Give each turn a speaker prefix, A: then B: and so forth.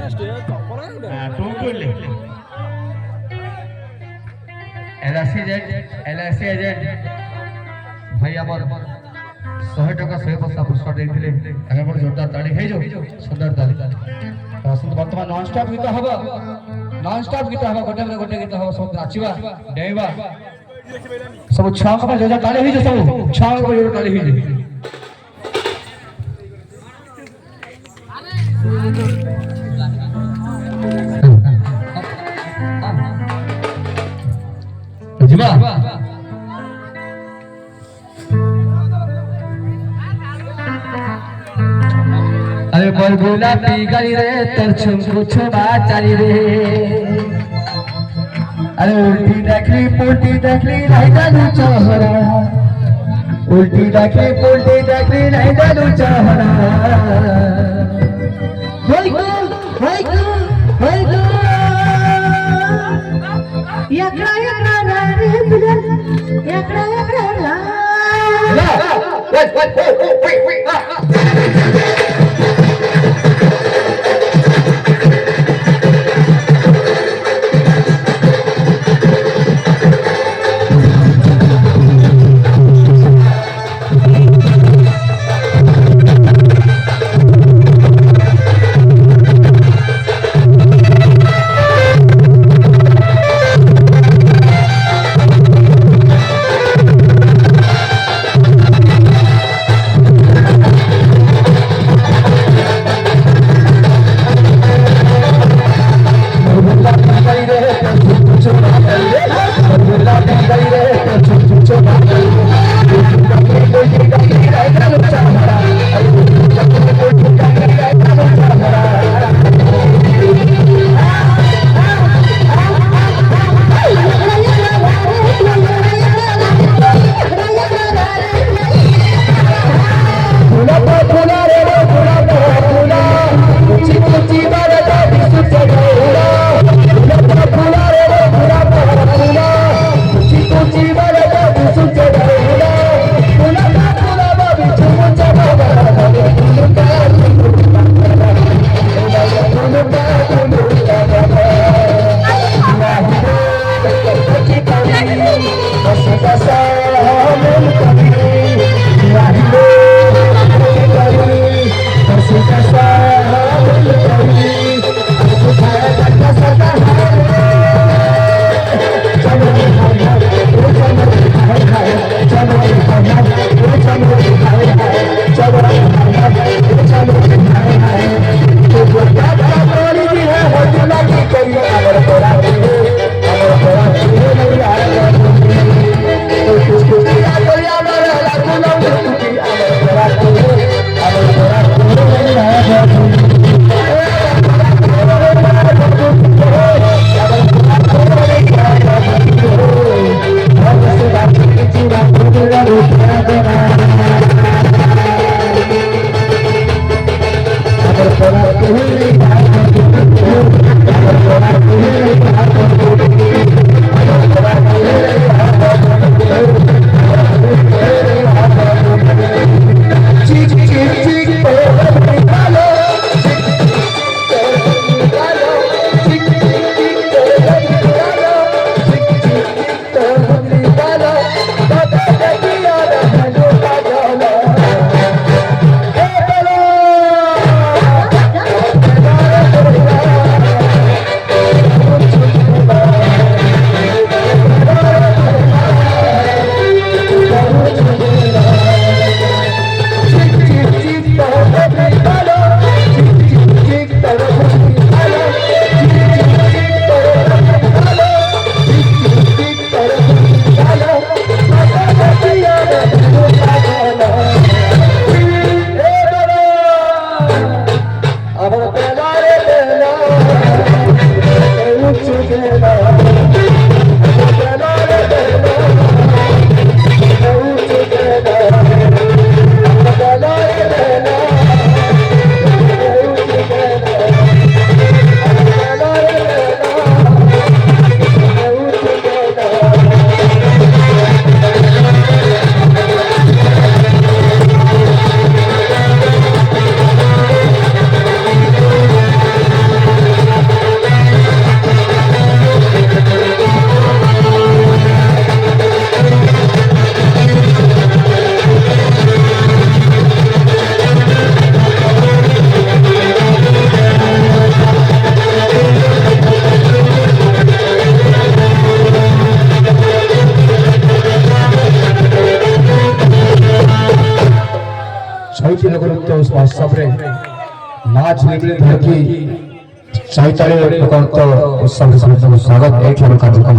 A: टोंकुले LIC agent भाई आमर 100 टका 100 बस्ता पुरस्कार देथिले ताके पर जोरदार ताली हे जो सुंदर ताली सुंदर वर्तमान नॉन स्टॉप गीत हबो गोटे गीत हबो सब नाचिबा डेइबा सब छांग पर जोरदार ताली हे जो सब छांग पर जोरदार ताली हे जीवा अरे बरगुला पी गई रे तर छुमको छुमा चाली रे अरे उल्टी देखली पुल्टी देखली नहीं डालू चाहरा उल्टी देखली पुल्टी देखली नहीं डालू चाहरा होय गो यात्रा रे दुल्हन यात्रा शहीद नृत्य उस महोत्सव रे नाच निबले धरकी चैताली लोकांत उत्सव के स्वागत एक कार्यक्रम